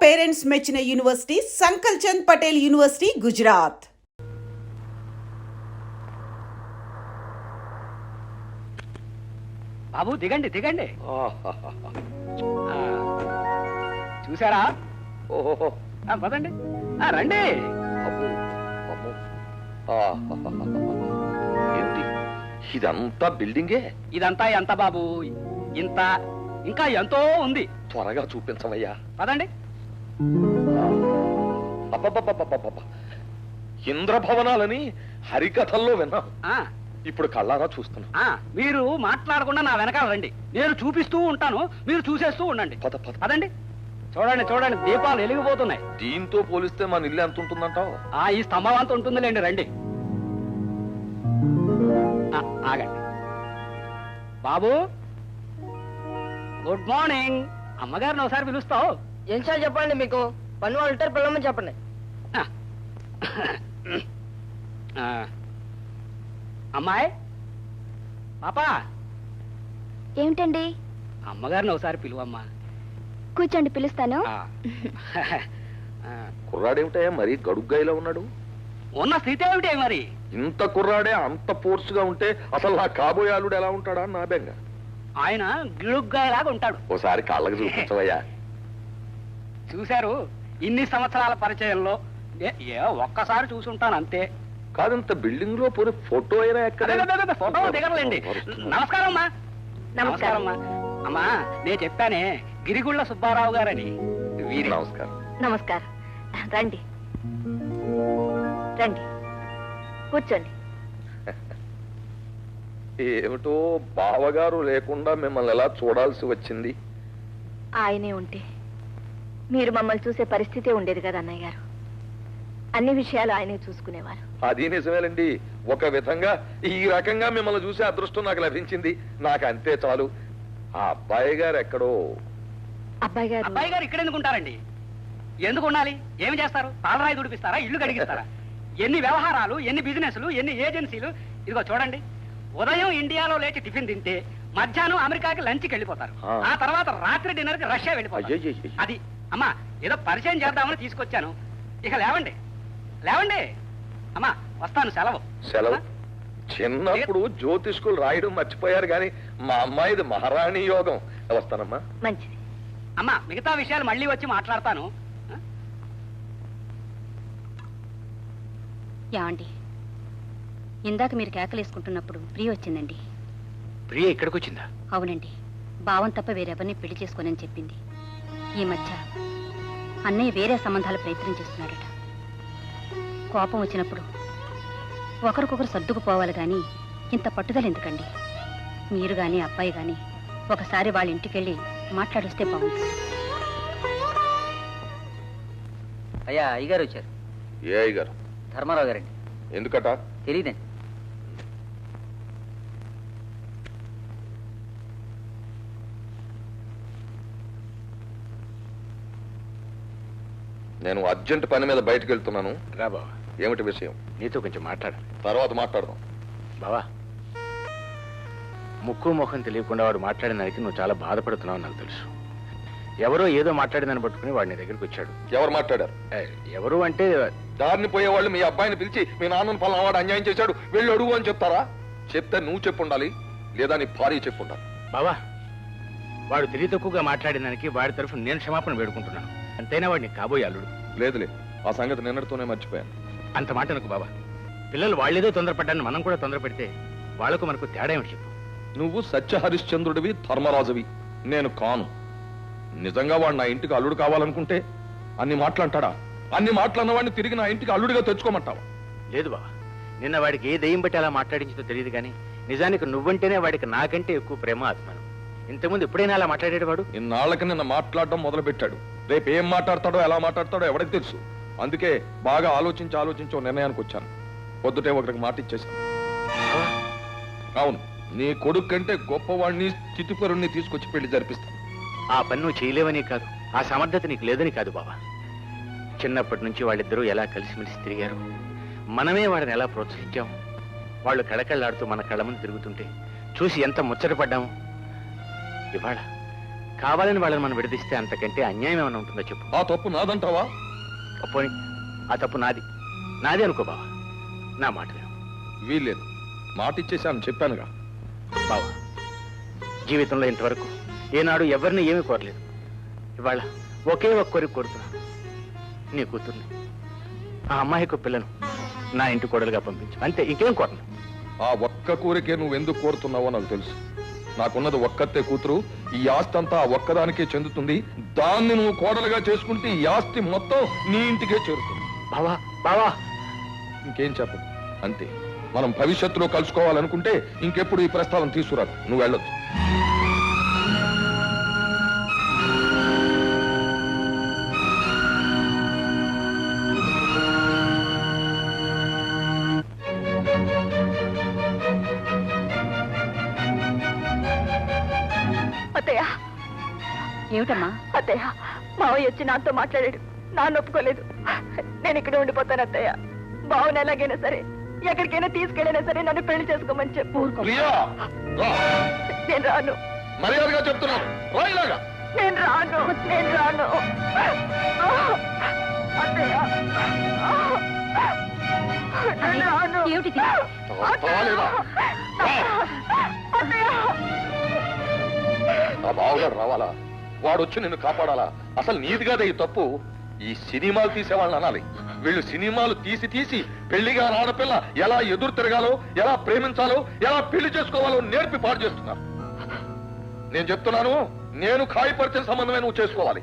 Parents మెచ్చిన university సంకల్ Chand Patel university Gujarat. బాబు దిగండి దిగండి. చూసారా? ఓహో పదండి, రండి. ఏంటి ఇదంతా బిల్డింగే? ఇదంతా ఎంత బాబు? ఇంత, ఇంకా ఎంతో ఉంది. త్వరగా చూపించవయ్యా. పదండి. అబ్బబ్బబ్బబ్బబ్బబ్బ, ఇంద్రభవనాలని హరికథల్లో విన్నాం, ఇప్పుడు కళ్ళారా చూస్తున్నా. మీరు మాట్లాడకుండా నా వెనకాల రండి, నేను చూపిస్తూ ఉంటాను, మీరు చూసేస్తూ ఉండండి. పదండి. చూడండి చూడండి, దీపాలు వెలిగిపోతున్నాయి. దీంతో పోలిస్తే మన ఇల్లు ఎంత ఉంటుందంటావు? ఈ స్తంభం అంత ఉంటుందిలేండి. రండి. ఆగండి బాబు. Good morning. అమ్మగారిని ఒకసారి పిలుస్తావు? ఏం సార్ చెప్పండి, మీకు పని వాళ్ళు ఉంటారు, పిల్లమని చెప్పండి. అమ్మాయి, పాపా. ఏమిటండి? అమ్మగారిని ఒకసారి పిలువమ్మా. కూర్చోండి, పిలుస్తాను. కుర్రాడేమిటయ్యా మరి గడుగ్గాయిలా ఉన్నాడు? ఉన్న స్థితి ఏమిటే మరి? ఇంత కుర్రాడే అంత ఫోర్స్ గా ఉంటే అసలు నా కాబోయే అల్లుడు ఎలా ఉంటాడా నా బెంగ. ఆయన గిడుగ్గాయలాగా ఉంటాడు. ఓసారి కాళ్ళకి చూపించవయ్యా. చూశారు, ఇన్ని సంవత్సరాల పరిచయంలో ఒక్కసారి చూసుంటాను అంతే. కాదంత బిల్డింగ్ లో పోనీ ఫోటో అయినా ఎక్కడ? ఫోటో దిగరండి. నమస్కారం అమ్మా. నమస్కారం అమ్మా. అమ్మా, నేను చెప్పానే గిరిగుళ్ళ సుబ్బారావు గారని. వీరి నమస్కారం. నమస్కారం. రండి రండి, కూర్చోండి. ఏమిటో బావగారు లేకుండా మిమ్మల్ని ఎలా చూడాల్సి వచ్చింది? ఆయనే ఉంటే మీరు మమ్మల్ని చూసే పరిస్థితే ఉండేది కదా అన్నయ్య గారు. అన్ని విషయాలు ఆయనే చూసుకునేవారు. అది నిజమేలండి. ఒక విధంగా ఈ రకంగా మిమ్మల్ని చూసే అదృష్టం నాకు లభించింది. నాకు అంతే చాలు. ఆ అబ్బాయి గారు ఎక్కడో. అబ్బాయి గారు ఇక్కడ ఎందుకు ఉంటారండి? ఎందుకు ఉండాలి? ఏమి చేస్తారు? పాలరాయి దుడిపిస్తారా? ఇల్లు కడిగిస్తారా? ఎన్ని వ్యవహారాలు, ఎన్ని బిజినెస్లు, ఎన్ని ఏజెన్సీలు. ఇదిగో చూడండి, ఉదయం ఇండియాలో లేచి టిఫిన్ తింటే మధ్యాహ్నం అమెరికాకి లంచ్కి వెళ్ళిపోతారు. ఆ తర్వాత రాత్రి డిన్నర్ కి రష్యా వెళ్ళిపోతారు. అది అమ్మా, ఏదో పరిచయం చేద్దామని తీసుకొచ్చాను. ఇక లేవండి లేవండి. అమ్మా వస్తాను. సెలవు. సెలవు? చిన్నప్పుడు జ్యోతిష్కులు రాయడం మర్చిపోయారు కానీ మా అమ్మాయిది మహారాణి యోగం. వస్తానమ్మా. మంచిది. అమ్మా, మిగతా విషయాలు మళ్ళీ వచ్చి మాట్లాడతాను. ఏమండి, ఇందాక మీరు కేకలేసుకుంటున్నప్పుడు ప్రియ వచ్చిందండి. ప్రియ ఇక్కడికి వచ్చిందా? అవునండి. భావం తప్ప వేరెవరిని పెళ్లి చేసుకోనని చెప్పింది. ఈ మధ్య అన్నయ్య వేరే సంబంధాలు ప్రయత్నం చేస్తున్నాడట. కోపం వచ్చినప్పుడు ఒకరికొకరు సర్దుకుపోవాలి గాని ఇంత పట్టుదల ఎందుకండి? మీరు గాని అబ్బాయి గాని ఒకసారి వాళ్ళ ఇంటికెళ్ళి మాట్లాడొస్తే బాగుంటుంది. అయ్యా, అయ్యగారు వచ్చారు. ఏ అయ్యగారు? ధర్మారావు గారండి. ఎందుకట? తెలియదండి. నేను అర్జెంట్ పని మీద బయటకు వెళ్తున్నాను. రా బావా. ఏమిటి విషయం? నీతో కొంచెం మాట్లాడాలి. తర్వాత మాట్లాడదాం. బావా, ముక్కు ముఖం తెలియకుండా వాడు మాట్లాడిన దానికి నువ్వు చాలా బాధపడుతున్నావు నాకు తెలుసు. ఎవరో ఏదో మాట్లాడిందని పట్టుకుని వాడి నీ దగ్గరికి వచ్చాడు. ఎవరు మాట్లాడారు? ఎవరు అంటే దారిని పోయేవాళ్ళు మీ అబ్బాయిని పిలిచి మీ నాన్నను పలానావాడు అన్యాయం చేశాడు వెళ్ళి అడుగు అని చెప్తారా? చెప్తే నువ్వు చెప్పుండాలి, లేదా నీ భార్య చెప్పుండాలి. బావా, వాడు తెలివి తక్కువగా మాట్లాడిన దానికి వాడి తరఫున నేను క్షమాపణ వేడుకుంటున్నాను. అంతైనా వాడిని కాబోయే అల్లుడు. లేదులే, ఆ సంగతి నిన్నటితోనే మర్చిపోయాను. అంత మాట అనుకు బాబా. పిల్లలు వాళ్ళేదో తొందరపడ్డాన్ని మనం కూడా తొందర పెడితే వాళ్లకు మనకు తేడా ఏమిటి చెప్పు? నువ్వు సత్య హరిశ్చంద్రుడివి, ధర్మరాజువి, నేను కాను. నిజంగా వాడు నా ఇంటికి అల్లుడు కావాలనుకుంటే అన్ని మాటలంటాడా? అన్ని మాటలన్న వాడిని తిరిగి నా ఇంటికి అల్లుడిగా తెచ్చుకోమంటావా? లేదు బాబా, నిన్న వాడికి ఏ దెయ్యం బట్టి అలా మాట్లాడించిందో తెలియదు కానీ నిజానికి నువ్వంటేనే వాడికి నాకంటే ఎక్కువ ప్రేమ, అభిమానం. ఇంతకుముందు ఎప్పుడైనా అలా మాట్లాడేడు వాడు? ఇన్నాళ్ళకి నిన్న మాట్లాడడం మొదలు పెట్టాడు. రేపు ఏం మాట్లాడతాడో ఎలా మాట్లాడతాడో ఎవరికి తెలుసు. అందుకే బాగా ఆలోచించి నిర్ణయానికి వచ్చాను. పొద్దుటే ఒకరికి మాట ఇచ్చేశాను. అవును, నీ కొడుకు కంటే గొప్పవాడిని, స్థితిపరుణ్ణి తీసుకొచ్చి పెళ్లి జరిపిస్తాను. ఆ పని నువ్వు చేయలేవని కాదు, ఆ సమర్థత నీకు లేదని కాదు బాబా. చిన్నప్పటి నుంచి వాళ్ళిద్దరూ ఎలా కలిసిమెలిసి తిరిగారు, మనమే వాడిని ఎలా ప్రోత్సహించాము. వాళ్ళు కళకళ్ళాడుతూ మన కళ్ళ ముందు తిరుగుతుంటే చూసి ఎంత ముచ్చటపడ్డాము. ఇవాళ కావాలని వాళ్ళని మనం విడదీస్తే అంతకంటే అన్యాయం ఏమైనా ఉంటుందో చెప్పు. ఆ తప్పు నాదంటావా? పోనీ ఆ తప్పు నాది అనుకో బావా. నా మాట విను. వీల్లేదు, మాట ఇచ్చేసాను, చెప్పానుగా. బావా, జీవితంలో ఇంతవరకు ఏనాడు ఎవరిని ఏమీ కోరలేదు. ఇవాళ ఒకే ఒక్కరికి కోరుతున్నాను, నీ కూతుర్ని, ఆ అమ్మాయికి పిల్లను నా ఇంటి కోడలుగా పంపించు. అంతే, ఇంకేం కోరను. ఆ ఒక్క కోరికే నువ్వెందుకు కోరుతున్నావో నాకు తెలుసు. నాకున్నది ఒక్కతే కూతురు. ఈ ఆస్తి అంతా ఆ ఒక్కదానికే చెందుతుంది. దాన్ని నువ్వు కోడలుగా చేసుకుంటే ఈ ఆస్తి మొత్తం నీ ఇంటికే చేరుతుంది. బావా బావా, ఇంకేం చెప్పదు, అంతే. మనం భవిష్యత్తులో కలుసుకోవాలనుకుంటే ఇంకెప్పుడు ఈ ప్రస్తావన తీసుకురాదు. నువ్వు వెళ్ళొచ్చు. అత్తయ్య, ఏమిటమ్మా? అత్తయ్య, మావయ్య వచ్చి నాతో మాట్లాడాడు. నాన్న ఒప్పుకోలేదు. నేను ఇక్కడ ఉండిపోతాను అత్తయ్య. బావని ఎలాగైనా సరే, ఎక్కడికైనా తీసుకెళ్ళినా సరే నన్ను పెళ్లి చేసుకోమని చెప్పు. ప్రియా, రా. నేను రాను. మర్యాదగా చెప్తున్నాను, రా ఇలాగా. నేను రాను. అత్తయ్య, నేను రాను. ఏమిటిది? రాలేదా? రా. అత్తయ్య, ఆ బావగాడు రావాలా? వాడు వచ్చి నిన్ను కాపాడాలా? అసలు నీది కాదే ఈ తప్పు. ఈ సినిమాలు తీసేవాళ్ళని అనాలి. వీళ్ళు సినిమాలు తీసి పెళ్లిగా ఆడపిల్ల ఎలా ఎదురు తిరగాలో, ఎలా ప్రేమించాలో, ఎలా పెళ్లి చేసుకోవాలో నేర్పి పాడు చేస్తున్నారు. నేను చెప్తున్నాను, నేను ఖాయపరిచిన సంబంధమే నువ్వు చేసుకోవాలి.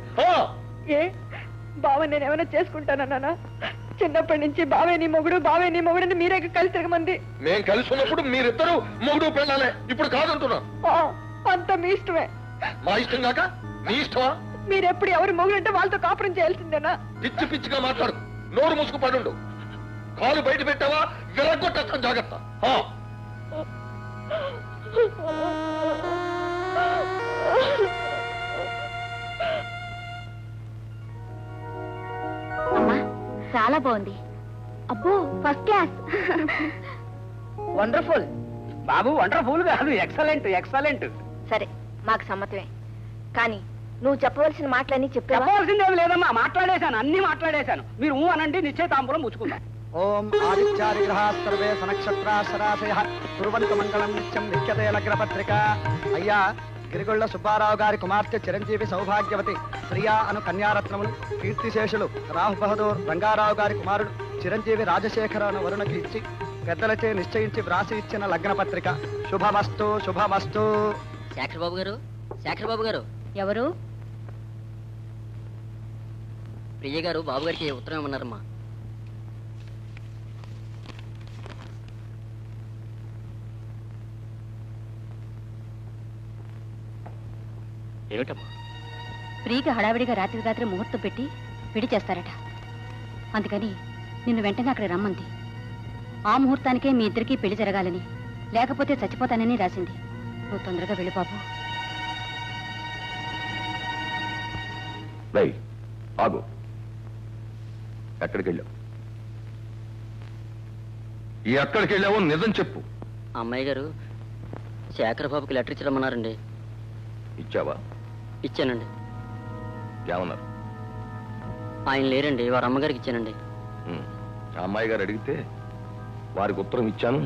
ఏ బావ నేను ఏమైనా చేసుకుంటానన్నా? చిన్నప్పటి నుంచి బావే నీ మొగుడు మీరే కలిసి తిరగమంది. మేం కలిసి ఉన్నప్పుడు మీరిద్దరూ మొగుడు పెళ్ళాలే. ఇప్పుడు కాదంటున్నాను. అంత మీ ఇష్టమే. మా ఇష్టం కాక నీ ఇష్టమా? మీరెప్పుడు ఎవరు మొగుడంటే వాళ్ళతో కాపురం చేయాల్సిందేనా? పిచ్చి పిచ్చిగా మాట్లాడు. నోరు మూసుకు పడుండు. కాలు బయట పెట్టావా విరగొట్టేస్తాను, జాగ్రత్త. అమ్మా, చాలా బాగుంది. అబ్బో, ఫస్ట్ క్లాస్. వండర్ఫుల్. బాబు వండర్ఫుల్ కాదు, ఎక్సలెంట్. సరే, మాకు సమ్మతమే. కానీ నువ్వు చెప్పవలసిన మాటలన్నీ చెప్పావా? చెప్పవలసిందేమి లేదమ్మా, మాట్లాడేశాను, అన్ని మాట్లాడేశాను. మీరు అనండి, నిశ్చయితాంబూలం పుచ్చుకుందాం. ఓం ఆదిత్యాదిగ్రహా సర్వే సనక్షత్రా శరాశయ కుర్వంతు మంగళం నిత్యం లిఖ్యతే లగ్నపత్రిక. అయ్యా, గిరిగొళ్ళ సుబ్బారావు గారి కుమార్తె చిరంజీవి సౌభాగ్యవతి ప్రియా అను కన్యారత్నములు, కీర్తిశేషులు రాహు బహదూర్ రంగారావు గారి కుమారుడు చిరంజీవి రాజశేఖర అను వరుణకి ఇచ్చి పెద్దలచే నిశ్చయించి వ్రాసి ఇచ్చిన లగ్నపత్రిక. శుభమస్తు శుభమస్తు. శేఖర్ బాబు గారు ఎవరు? ప్రియ గారు బాబు గారికి ఉత్తరం ఇవ్వన్నారమ్మా. ఏమిటమ్మా? ప్రియకి హడావిడిగా రాత్రి ముహూర్తం పెట్టి పెళ్లి చేస్తారట. అందుకని నిన్ను వెంటనే అక్కడ రమ్మంది. ఆ ముహూర్తానికే మీ ఇద్దరికీ పెళ్లి జరగాలని, లేకపోతే చచ్చిపోతానని రాసింది. నువ్వు తొందరగా వెళ్ళి బాబు. ఆగు. ఎక్కడికి వెళ్ళావు? ఎక్కడికి వెళ్ళావో నిజం చెప్పు. అమ్మాయి గారు శేఖర్ బాబుకి లెటర్ ఇచ్చిరమ్మన్నారండి. ఇచ్చావా? ఇచ్చానండి. ఏమన్నారు? ఆయన లేరండి, వారి అమ్మగారికి ఇచ్చానండి. ఆ అమ్మాయి గారు అడిగితే వారికి ఉత్తరం ఇచ్చాను,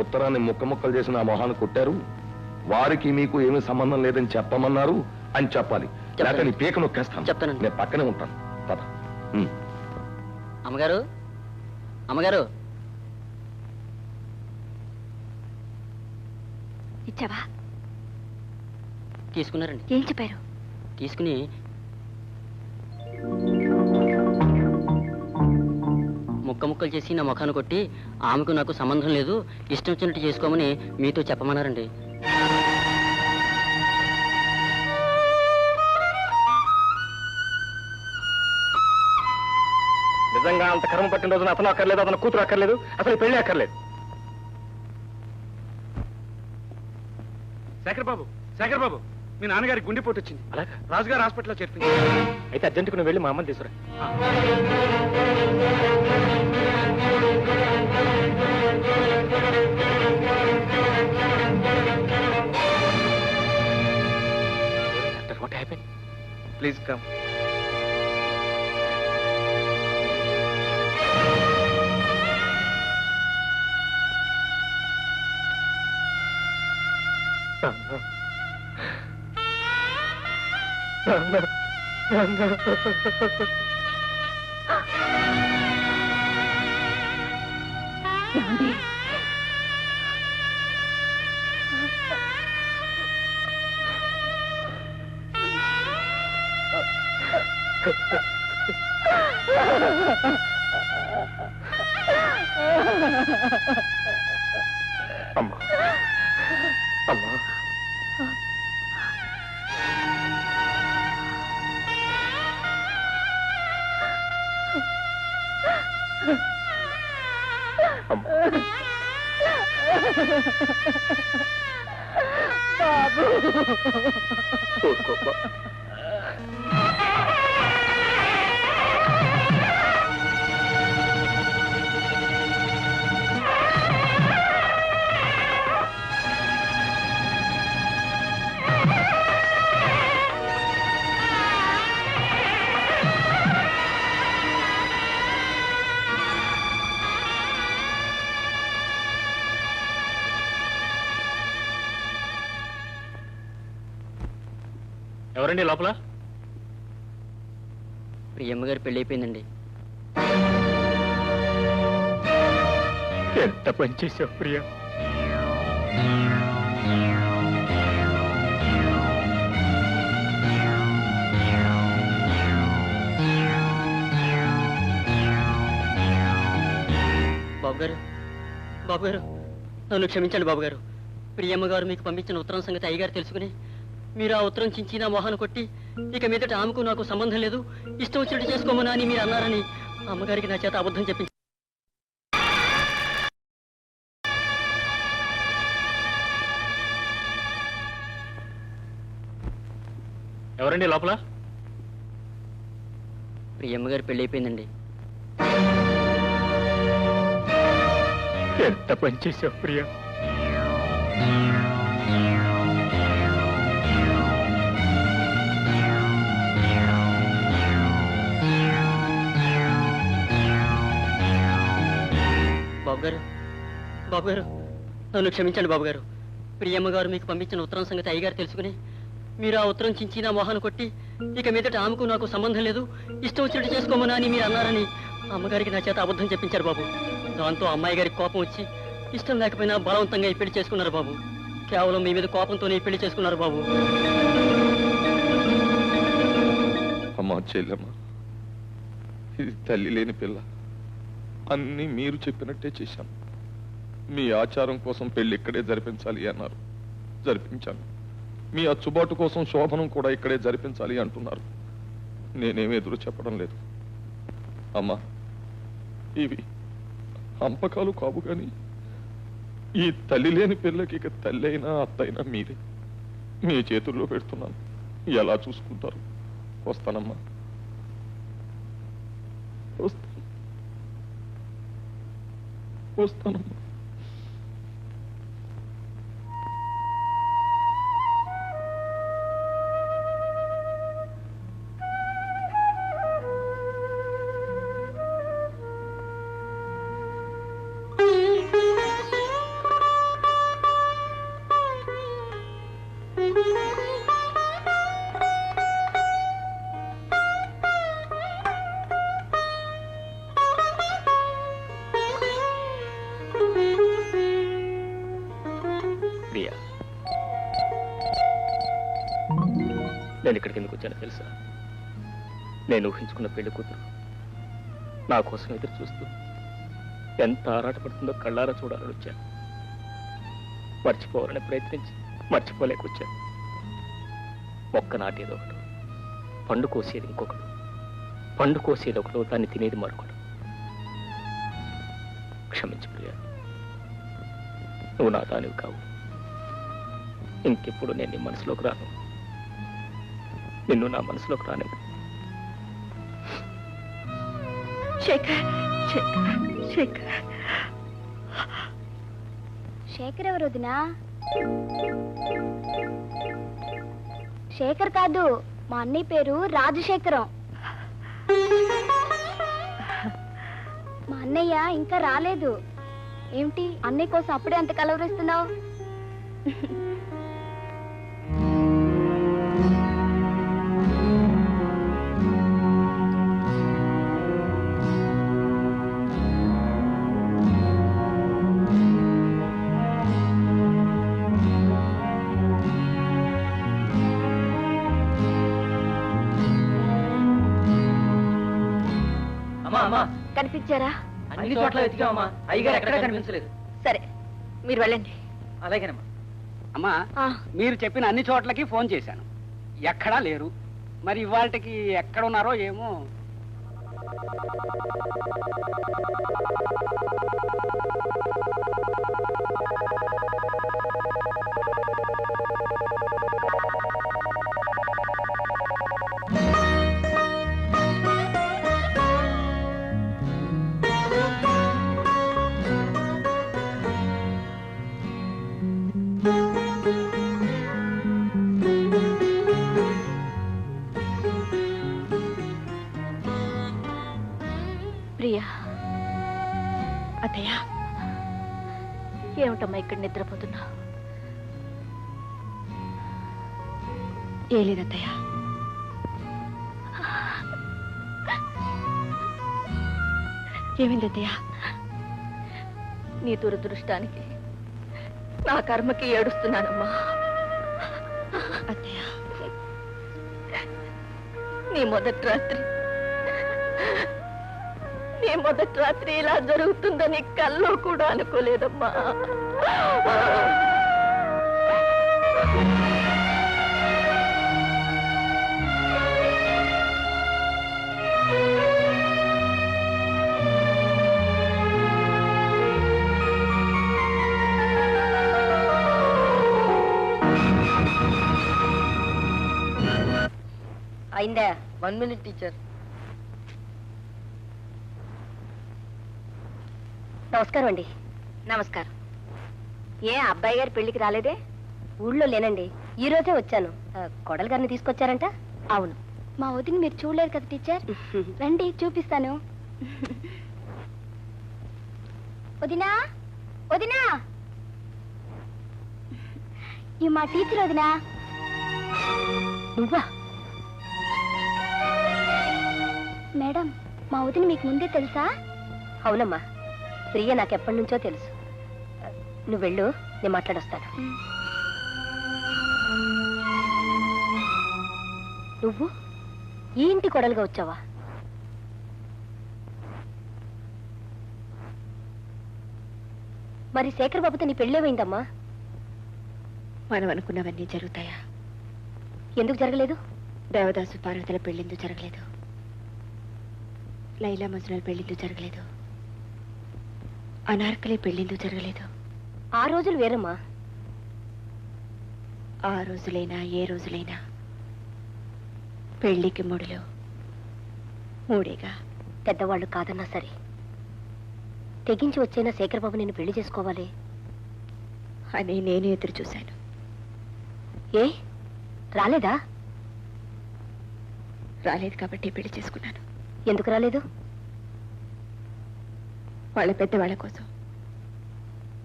ఉత్తరాన్ని ముక్కలు చేసిన ఆ మొహాన్ని కొట్టారు, వారికి మీకు ఏమీ సంబంధం లేదని చెప్పమన్నారు అని చెప్పాలి. లేక నీ పీక నొక్కేస్తాను. చెప్తానండి. నేను పక్కనే ఉంటాను. పద. అమ్మగారు, అమ్మగారు. ఇచ్చావా? తీసుకున్నారండి. ఏం చెప్పారు? తీసుకుని ముక్కలు చేసి నా ముఖాన్ని కొట్టి ఆమెకు నాకు సంబంధం లేదు, ఇష్టం వచ్చినట్టు చేసుకోమని మీతో చెప్పమన్నారండి. నిజంగా అంత కర్మ పట్టిన రోజున అతను అక్కర్లేదు, అతను కూతురు అక్కర్లేదు, అసలు పెళ్లి అక్కర్లేదు. శేఖర్ బాబు, మీ నాన్నగారికి గుండెపోటు వచ్చింది. అలాగా? రాజుగారు హాస్పిటల్లో చేర్పింది. అయితే అర్జెంటుకు నువ్వు వెళ్ళి మా అమ్మని తీసుకురా. Doctor, please come. ఏమండి? అమ్మా అమ్మా బాబు ఊరుకోమ్మా. ఎవరండి లోపల? ప్రియమ్మ గారి పెళ్లి అయిపోయిందండి. ఎంత పని చేసావు ప్రియా. బాబు గారు, బాబు గారు, నన్ను క్షమించండి బాబు గారు. ప్రియమ్మ గారు మీకు పంపించిన ఉత్తరం సంగతి అయ్యగారు తెలుసుకుని మీరు ఆ ఉత్తరం చించి నా మొహాన్ని కొట్టి ఇక మీదట ఆమెకు నాకు సంబంధం లేదు, ఇష్టం వచ్చినట్టు చేసుకోమని అని మీరు అన్నారని అమ్మగారికి నా చేత అబద్ధం చెప్పింది. ఎవరండి లోపల? ప్రియమ్మ గారి పెళ్లి అయిపోయిందండి. ఎంత పని చేసావు ప్రియా. బాబు గారు, బాబు గారు, నన్ను క్షమించండి బాబు గారు. ప్రియమ్మ గారు మీకు పంపించిన ఉత్తరం సంగతి అయ్యగారు తెలుసుకుని మీరు ఆ ఉత్తరం చించి నా మొహాన్ని కొట్టి ఇక మీదట ఆమెకు నాకు సంబంధం లేదు, ఇష్టం వచ్చినట్టు చేసుకోమని అని మీరు అన్నారని అమ్మగారికి నా చేత అబద్ధం చెప్పించారు బాబు. దాంతో అమ్మాయి గారికి కోపం వచ్చి ఇష్టం లేకపోయినా బలవంతంగా ఈ పెళ్లి చేసుకున్నారు బాబు. కేవలం మీ మీద కోపంతోనే ఈ పెళ్లి చేసుకున్నారు బాబు. అమ్మా చెల్లెమ్మ, ఇది తల్లి లేని పిల్ల. అన్నీ మీరు చెప్పినట్టే చేశాను. మీ ఆచారం కోసం పెళ్లి ఇక్కడే జరిపించాలి అన్నారు, జరిపించాను. మీ అచ్చుబాటు కోసం శోభనం కూడా ఇక్కడే జరిపించాలి అంటున్నారు. నేనేమి ఎదురు చెప్పడం లేదు. అమ్మా, ఇవి అంపకాలు కావు కానీ ఈ తల్లి లేని పిల్లకి ఇక తల్లి అయినా అత్తైనా మీరే. మీ చేతుల్లో పెడుతున్నాను, ఎలా చూసుకుంటారు. వస్తానమ్మా, వస్తానమ్మా. ప్రియా, నేను ఇక్కడికి ఎందుకు వచ్చానో తెలుసా? నేను ఊహించుకున్న పెళ్లి కూతురు నా కోసం ఎదురు చూస్తూ ఎంత ఆరాటపడుతుందో కళ్ళారా చూడాలని వచ్చాను. మర్చిపోవాలని ప్రయత్నించి మర్చిపోలేకొచ్చాను. మొక్క నాటేది ఒకడు, పండు కోసేది ఇంకొకడు, పండు కోసేది ఒకడు, దాన్ని తినేది మరొకడు. క్షమించు ప్రియా, నువ్వు నా దానివి కావు. ఇంకెప్పుడు నేను నీ మనసులోకి రాను, నిన్ను నా మనసులోకి రాను. శేఖర్, శేఖర్, శేఖర్. శేఖర్ ఎవరు వదినా? శేఖర్ కాదు, మా అన్నయ్య పేరు రాజశేఖరం. మా అన్నయ్య ఇంకా రాలేదు. ఏమిటి అన్నయ్య కోసం అప్పుడే అంత కలవరిస్తున్నావు? అమ్మా అమ్మా, కనిపించారా? అన్ని చోట్ల వెతికామమ్మా, అయ్యగారు ఎక్కడా కనిపించలేదు. సరే, మీరు వెళ్ళండి. అలాగేనమ్మా. అమ్మా, మీరు చెప్పిన అన్ని చోట్లకి ఫోన్ చేశాను, ఎక్కడా లేరు. మరి ఇవాళకి ఎక్కడ ఉన్నారో ఏమో. ప్రియా, అత్తయ్య, ఏమిటమ్మా ఇక్కడ నిద్రపోతున్నా? ఏ లేదత్తయ్య. ఏమైంది అత్తయ్య? నీ దురదృష్టానికి నా కర్మకి ఏడుస్తున్నానమ్మా. అత్తయ్య, నీ మొదటి రాత్రి ఇలా జరుగుతుందని కల్లో కూడా అనుకోలేదమ్మా. అయిందా? 1 minute టీచర్. నమస్కారం అండి. నమస్కారం. ఏ అబ్బాయి గారి పెళ్లికి రాలేదే? ఊళ్ళో లేనండి, ఈ రోజే వచ్చాను. కొడలు గారిని తీసుకొచ్చారంట? అవును. మా వదిన మీరు చూడలేదు కదా టీచర్? రండి చూపిస్తాను. వదినా, వదినా, ఈ మా టీచర్ వదినా. నువ్వా? మేడం, మా వదిన మీకు ముందే తెలుసా? అవునమ్మా, ప్రియ నాకెప్పటి నుంచో తెలుసు. నువ్వు వెళ్ళు, నేను మాట్లాడొస్తాను. నువ్వు ఈ ఇంటి కొడలుగా వచ్చావా? మరి శేఖర్ బాబుతో నీ పెళ్ళేమైందమ్మా? మనం అనుకున్నవన్నీ జరుగుతాయా? ఎందుకు జరగలేదు? దేవదాసు పార్వతుల పెళ్ళిందు జరగలేదు, లైలా మజ్నుల పెళ్ళిందు జరగలేదు, అనార్కలి పెళ్ళిందు జరగలేదు. ఆ రోజులు వేరమ్మా. ఆ రోజులైనా ఏ రోజులైనా పెళ్లికి ముడిలో మూడేగా. పెద్దవాళ్ళు కాదన్నా సరే, తెగించి వచ్చైనా శేఖర్ బాబు నేను పెళ్లి చేసుకోవాలి అని నేను ఎదురు చూశాను. ఏ రాలేదా? రాలేదు కాబట్టి పెళ్లి చేసుకున్నాను. ఎందుకు రాలేదు? వాళ్ళ పెద్దవాళ్ళ కోసం,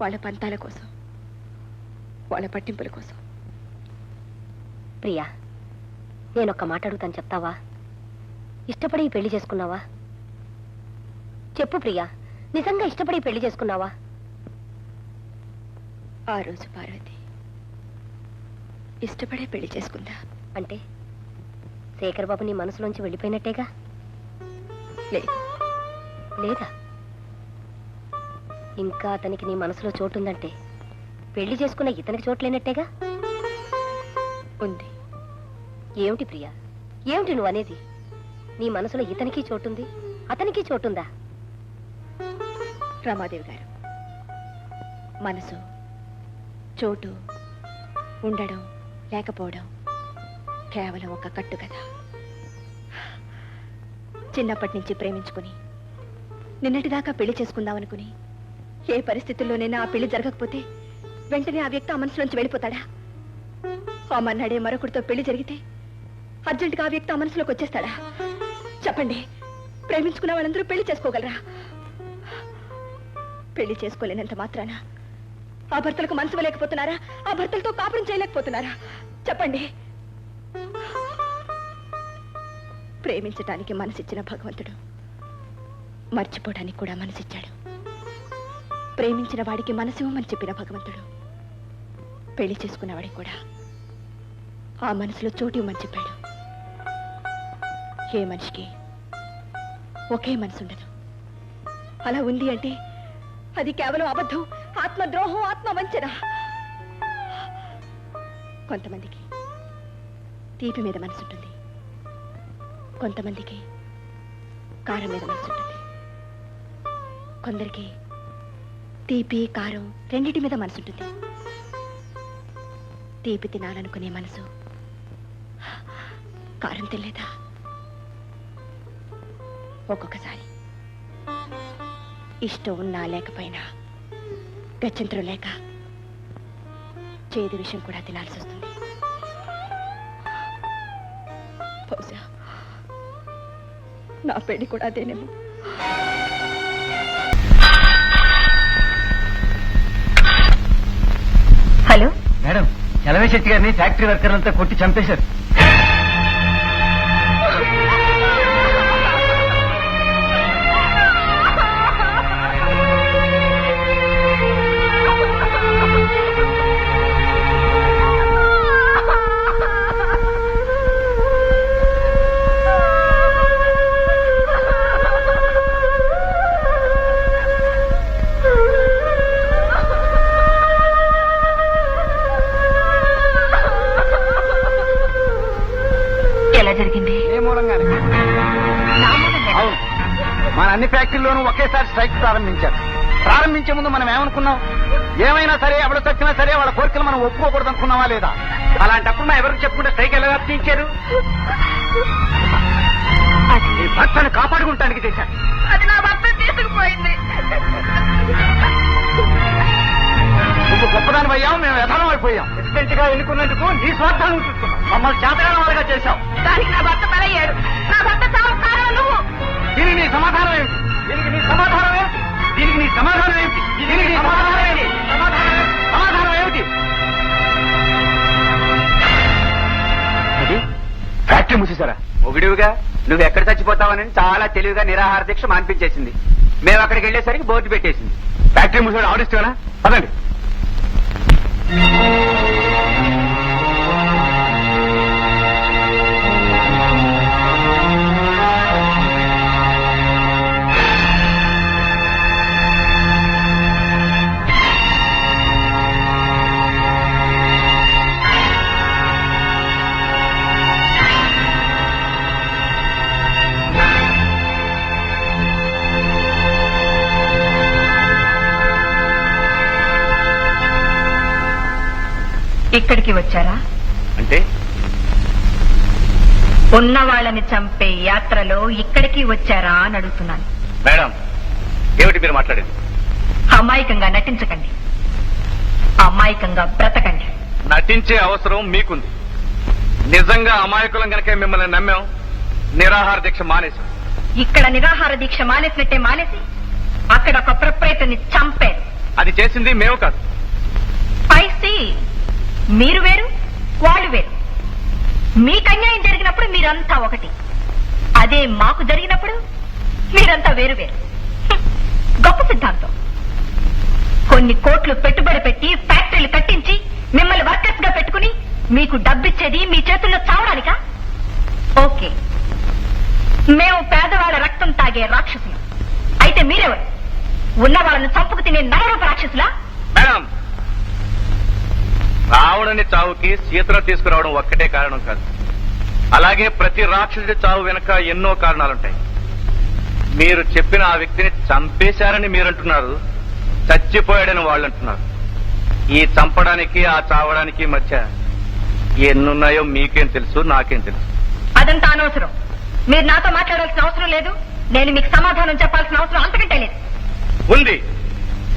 వాళ్ళ పంతాల కోసం, వాళ్ళ పట్టింపుల కోసం. ప్రియా, నేనొక్క మాట అడుగుతాను, చెప్తావా? ఇష్టపడి ఈ పెళ్లి చేసుకున్నావా? చెప్పు ప్రియా, నిజంగా ఇష్టపడి ఈ పెళ్లి చేసుకున్నావా? ఆ రోజు పార్వతి ఇష్టపడే పెళ్లి చేసుకుందా. అంటే శేఖర్ బాబు నీ మనసులోంచి వెళ్ళిపోయినట్టేగా? లేదు. లేదా? ఇంకా అతనికి నీ మనసులో చోటుందంటే పెళ్లి చేసుకున్న ఇతనికి చోటు లేనట్టేగా? ఉంది. ఏమిటి ప్రియా, ఏమిటి నువ్వు అనేది? నీ మనసులో ఇతనికి చోటుంది, అతనికి చోటుందా? రమాదేవి గారు, మనసు, చోటు, ఉండడం లేకపోవడం కేవలం ఒక కట్టు కదా. చిన్నప్పటి నుంచి ప్రేమించుకుని నిన్నటిదాకా పెళ్లి చేసుకుందామనుకుని ఏ పరిస్థితుల్లోనైనా ఆ పెళ్లి జరగకపోతే వెంటనే ఆ వ్యక్తి ఆ మనసులోంచి వెళ్ళిపోతాడా? ఆ మన్నాడే మరొకరితో పెళ్లి జరిగితే అర్జెంటుగా ఆ వ్యక్తి ఆ మనసులోకి వచ్చేస్తాడా? చెప్పండి, ప్రేమించుకున్న వాళ్ళందరూ పెళ్లి చేసుకోగలరా? పెళ్లి చేసుకోలేనంత మాత్రాన ఆ భర్తలకు మనసు ఇవ్వలేకపోతున్నారా? ఆ భర్తలతో కాపురం చేయలేకపోతున్నారా? చెప్పండి. ప్రేమించటానికి మనసిచ్చిన భగవంతుడు మర్చిపోవడానికి కూడా మనసిచ్చాడు. ప్రేమించిన వాడికి మనసివ్వమని చెప్పిన భగవంతుడు పెళ్లి చేసుకున్న వాడికి కూడా ఆ మనసులో చోటు ఇవ్వమని చెప్పాడు. ఏ మనిషికి ఒకే మనసు ఉండదు. అలా ఉంది అంటే అది కేవలం అబద్ధం, ఆత్మద్రోహం, ఆత్మవంచన. కొంతమందికి తీపి మీద మనసు ఉంటుంది, కొంతమందికి కారం మీద మనసు ఉంటుంది, కొందరికి తీపి కారం రెండిటి మీద మనసు ఉంటుంది. తీపి తినాలనుకునే మనసు కారం తినలేదా? ఒక్కొక్కసారి ఇష్టం ఉన్నా లేకపోయినా గత్యంతరం లేక చేదు విషయం కూడా తినాల్సి వస్తుంది. బహుశా నా పెళ్లి కూడా అదేనేమో. హలో మేడం, చలవే శెట్టి గారిని ఫ్యాక్టరీ వర్కర్లంతా కొట్టి చంపేశారు. ఎలా జరిగింది? ఏ మూలంగానే? అవును, మన అన్ని ఫ్యాక్టరీలోనూ ఒకేసారి స్ట్రైక్ ప్రారంభించారు. ప్రారంభించే ముందు మనం ఏమనుకున్నాం? ఏమైనా సరే, ఎవరు చచ్చినా సరే వాళ్ళ కోరికలు మనం ఒప్పుకోకూడదు అనుకున్నావా లేదా? అలాంటప్పుడు మనం ఎవరికి చెప్పుకుంటే స్ట్రైక్ ఎలా వ్యాప్తించారు? ఈ భర్తను కాపాడుకుంటానికి చేశాను. అది నా భర్త తీసుకుపోయింది. నువ్వు గొప్పదాని అయ్యావు, మేము యథానం అయిపోయాం. ప్రెసిడెంట్ గా ఎన్నుకున్నందుకు నీ స్వార్థాలను చూస్తున్నాం. మమ్మల్ని చేతగాని వాళ్ళగా చేశావు. దానికి నా భర్త బలయ్యాడు. నా భర్త చావు కారణం నువ్వు. దీనికి నీ సమాధానం ఏమిటి? దీనికి నీ సమాధానం ఏమిటి? దీనికి నీ సమాధానం ఏమిటి? దీనికి నీ సమాధానం ఏమిటి? సమాధానం ఏమిటి? అది ఫ్యాక్టరీ మూసేశారా? మొగుడివిగా నువ్వు ఎక్కడ చచ్చిపోతావని చాలా తెలివిగా నిరాహార దీక్ష మాన్పించేసింది. మేము అక్కడికి వెళ్ళేసరికి బోర్డు పెట్టేసింది. ఫ్యాక్టరీ మూసేయడం ఆడిస్తానా? పదండి. ఇక్కడికి వచ్చారా? అంటే ఉన్న వాళ్ళని చంపే యాత్రలో ఇక్కడికి వచ్చారా అని అడుగుతున్నాను. మేడం, ఏమిటి మీరు మాట్లాడేది? అమాయకంగా నటించకండి, అమాయకంగా బ్రతకండి. నటించే అవసరం మీకుంది. నిజంగా అమాయకులం గనకే మిమ్మల్ని నమ్మాం. నిరాహార దీక్ష మానేశాం. ఇక్కడ నిరాహార దీక్ష మానేసినట్టే మానేసి అక్కడ ఒక ప్రొపరేటర్ని చంపారు. అది చేసింది మేము కాదు. ఐసి, మీరు వేరు, వాళ్ళు వేరు. మీకు అన్యాయం జరిగినప్పుడు మీరంతా ఒకటి, అదే మాకు జరిగినప్పుడు మీరంతా వేరు వేరు. గొప్ప సిద్ధాంతం. కొన్ని కోట్లు పెట్టుబడి పెట్టి ఫ్యాక్టరీలు కట్టించి మిమ్మల్ని వర్కర్స్ గా పెట్టుకుని మీకు డబ్బిచ్చేది మీ చేతుల్లో చావడానికా? ఓకే, మేము పేదవాళ్ళ రక్తం తాగే రాక్షసులు. అయితే మీరెవరు? ఉన్న వాళ్ళని చంపుకు తినే నరరూప రాక్షసులా? మేడం, రావణుని చావుకి సీతను తీసుకురావడం ఒక్కటే కారణం కాదు. అలాగే ప్రతి రాక్షసుడి చావు వెనుక ఎన్నో కారణాలుంటాయి. మీరు చెప్పిన ఆ వ్యక్తిని చంపేశారని మీరంటున్నారు, చచ్చిపోయాడని వాళ్ళు అంటున్నారు. ఈ చంపడానికి ఆ చావడానికి మధ్య ఎన్నున్నాయో మీకేం తెలుసు, నాకేం తెలుసు. అదంతా అనవసరం. మీరు నాతో మాట్లాడాల్సిన అవసరం లేదు. నేను మీకు సమాధానం చెప్పాల్సిన అవసరం అంతకంటే లేదు. ఉంది.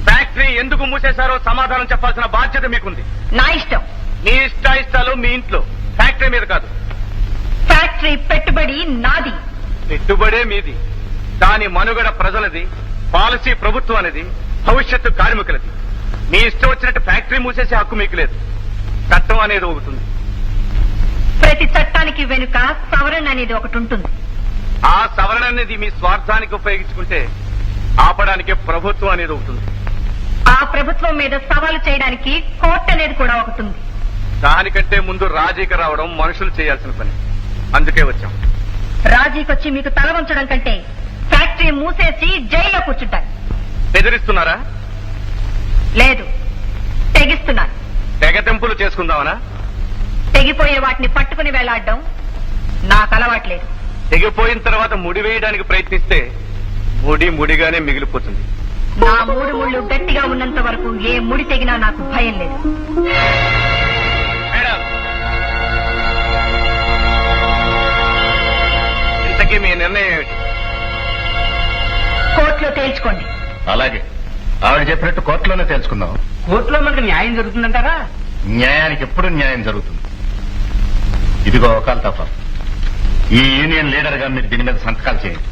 ఫ్యాక్టరీ ఎందుకు మూసేశారో సమాధానం చెప్పాల్సిన బాధ్యత మీకుంది. నా ఇష్టం. మీ ఇష్టాయిష్టాలు మీ ఇంట్లో, ఫ్యాక్టరీ మీద కాదు. ఫ్యాక్టరీ పెట్టుబడి నాది. పెట్టుబడే మీది, దాని మనుగడ ప్రజలది, పాలసీ ప్రభుత్వం అనేది, భవిష్యత్తు కార్మికులది. మీ ఇష్టం వచ్చినట్టు ఫ్యాక్టరీ మూసేసే హక్కు మీకు లేదు. చట్టం అనేది ఒకటి ఉంది. ప్రతి చట్టానికి వెనుక సవరణ అనేది ఒకటి ఉంటుంది. ఆ సవరణ అనేది మీ స్వార్థానికి ఉపయోగించుకుంటే ఆపడానికి ప్రభుత్వం అనేది ఒకటి ఉంది. ఆ ప్రభుత్వం మీద సవాలు చేయడానికి కోర్టు అనేది కూడా ఒకటి ఉంది. దానికంటే ముందు రాజీకి రావడం మనుషులు చేయాల్సిన పని. అందుకే వచ్చాం. రాజీకొచ్చి మీకు తల వంచడం కంటే ఫ్యాక్టరీ మూసేసి జైల్లో కూర్చుంటాను. బెదిరిస్తున్నారా? లేదు, తెగిస్తున్నాను. తెగతెంపులు చేసుకుందామనా? తెగిపోయే వాటిని పట్టుకుని వేలాడడం నాకు అలవాట్లేదు. తెగిపోయిన తర్వాత ముడి వేయడానికి ప్రయత్నిస్తే ముడి ముడిగానే మిగిలిపోతుంది. నా మూడు ముళ్ళు గట్టిగా ఉన్నంత వరకు ఏ ముడి తెగినా నాకు భయం లేదు. మేడం, ఇంతకీ మీ నిర్ణయం ఏమిటి? కోర్టులో తేల్చుకోండి. అలాగే, ఆవిడ చెప్పినట్టు కోర్టులోనే తెలుసుకుందాం. కోర్టులో మనకు న్యాయం జరుగుతుందంటారా? న్యాయానికి ఎప్పుడు న్యాయం జరుగుతుంది. ఇదిగో ఒకళ్ళు తప్ప, ఈ యూనియన్ లీడర్ గా మీరు దీని మీద సంతకాలు చేయండి.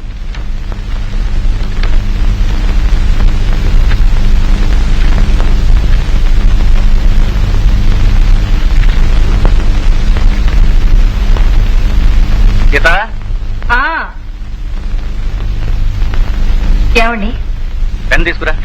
గీత, ఏమండి, పెన్ తీసుకురా.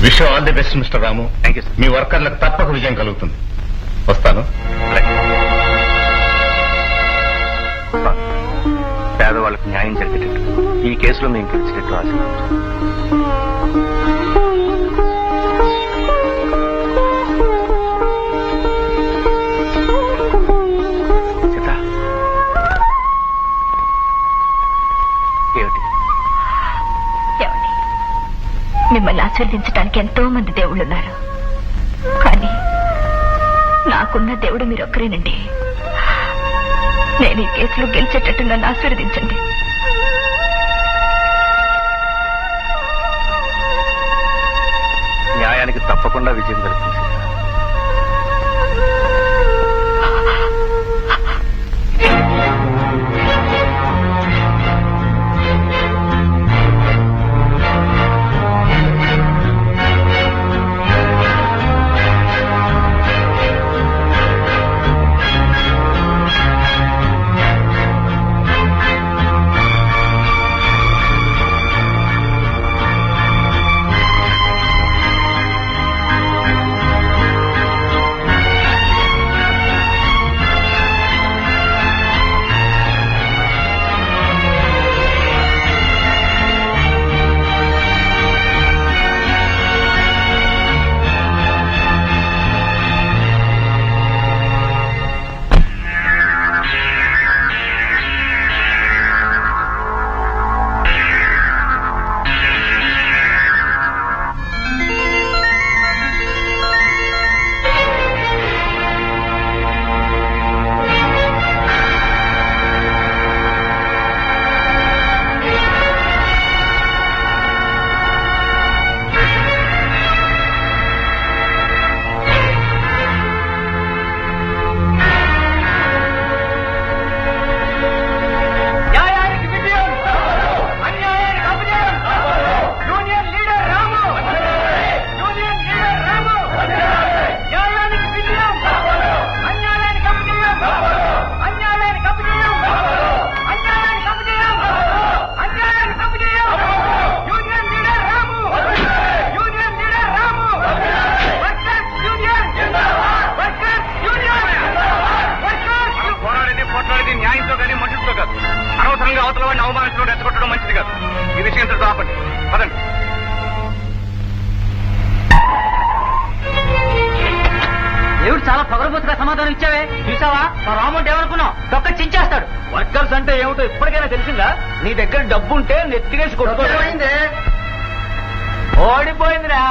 Wish all the best mister Ramu. Thank you sir. మీ వర్కర్లకు తప్పక విజయం కలుగుతుంది. వస్తాను. పేదవాళ్ళకు న్యాయం జరిగేటట్టు ఈ కేసులో మేము గెలిచినట్టు ఆశ. ఏమిటి? ఏమండి, మిమ్మల్ని ఆశీర్వదించడానికి ఎంతో మంది దేవుళ్ళున్నారు, కానీ నాకున్న దేవుడు మీరొక్కరేనండి. నేను ఈ కేసులో గెలిచేటట్టు నన్ను ఆశీర్వదించండి. న్యాయానికి తప్పకుండా విజయం కలుగుతుంది. అనవసరంగా అవతల వాడిని అవమానించడం, రెచ్చగొట్టడం మంచిది కాదు. ఈ విషయం ఇంతటితో ఆపండి. పదండి. దేవుడు చాలా పొగరబోతుగా సమాధానం ఇచ్చావే. చూసావా మా రాముడు ఏమనుకున్నావు? తొక్క చించేస్తాడు. వర్కర్స్ అంటే ఏమిటో ఇప్పటికైనా తెలిసిందా? నీ దగ్గర డబ్బు ఉంటే నెత్తినేసి కొట్టుకోపోయింది. ఓడిపోయిందిరా.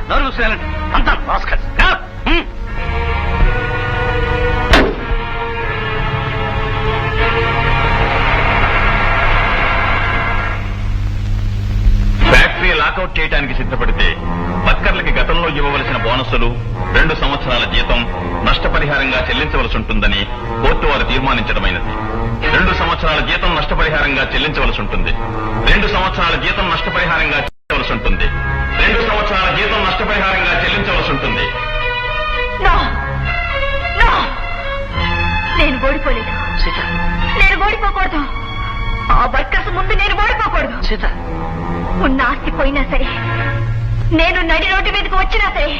నోరు మూసేయాలండి. అంతా రాస్కల్స్. ఫ్యాక్టరీ లాకౌట్ చేయడానికి సిద్ధపడితే వర్కర్లకి గతంలో ఇవ్వవలసిన బోనస్సులు 2 సంవత్సరాల జీతం నష్టపరిహారంగా చెల్లించవలసి ఉంటుందని కోర్టు వారు తీర్మానించడమైనది. 2 సంవత్సరాల జీతం నష్టపరిహారంగా చెల్లించవలసి ఉంటుంది. 2 సంవత్సరాల జీతం నష్టపరిహారంగా చెల్లించవలసి ఉంటుంది. 2 సంవత్సరాల జీతం నష్టపరిహారంగా చెల్లించవలసి ఉంటుంది. నో నో, నేను ఓడిపోలేదు. నేను ఓడిపోకూడదు. ఆ వర్కర్స్ ముందు నేను ఓడిపోకూడదు. ఉన్న ఆస్తి పోయినా సరే, నేను నడి రోడ్డు మీదకి వచ్చినా సరే,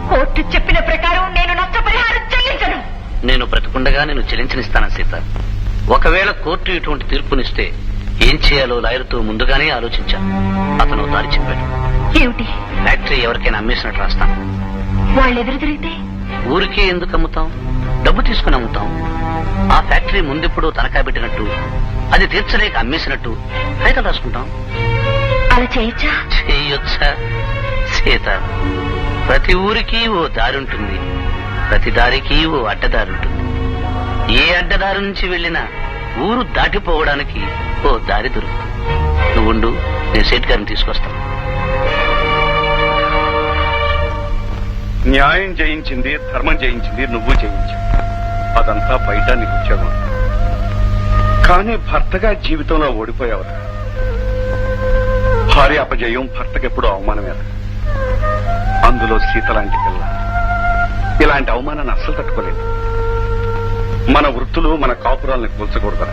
కోర్టు చెప్పిన ప్రకారం నేను నష్టపరిహారం చెల్లించను. నేను బ్రతికుండగా నేను చెల్లించనిస్తాను సీత. ఒకవేళ కోర్టు ఇటువంటి తీర్పునిస్తే ఏం చేయాలో లాయర్తో ముందుగానే ఆలోచించాను. అతను దారి చెప్పాడు. ఏమిటి? ఫ్యాక్టరీ ఎవరికైనా అమ్మేసినట్టు రాస్తాను. వాళ్ళు ఎదురు తిరిగితే? ఊరికే ఎందుకు అమ్ముతాం? డబ్బు తీసుకుని అమ్ముతాం. ఆ ఫ్యాక్టరీ ముందెప్పుడో తనఖా పెట్టినట్టు, అది తీర్చలేక అమ్మేసినట్టు కాగితం రాసుకుంటాం. అలా చేయొచ్చా? చేయొచ్చా సీత? ప్రతి ఊరికి ఓ దారి ఉంటుంది, ప్రతి దారికి ఓ అడ్డదారి ఉంటుంది. ఏ అడ్డదారి నుంచి వెళ్ళినా ఊరు దాటిపోవడానికి ఓ దారి దొరుకుతుంది. నువ్వుండు, నేను సేట్ గారిని తీసుకొస్తాను. న్యాయం జయించింది, ధర్మం జయించింది, నువ్వు జయించింది. అదంతా బయట నీకు ఉద్యోగం. కానీ భర్తగా జీవితంలో ఓడిపోయావు. భార్య అపజయం భర్తకెప్పుడు అవమానమే. అందులో సీత లాంటి పిల్ల ఇలాంటి అవమానాన్ని అస్సలు తట్టుకోలేదు. మన వృత్తులు మన కాపురాలను కూల్చకూడదా?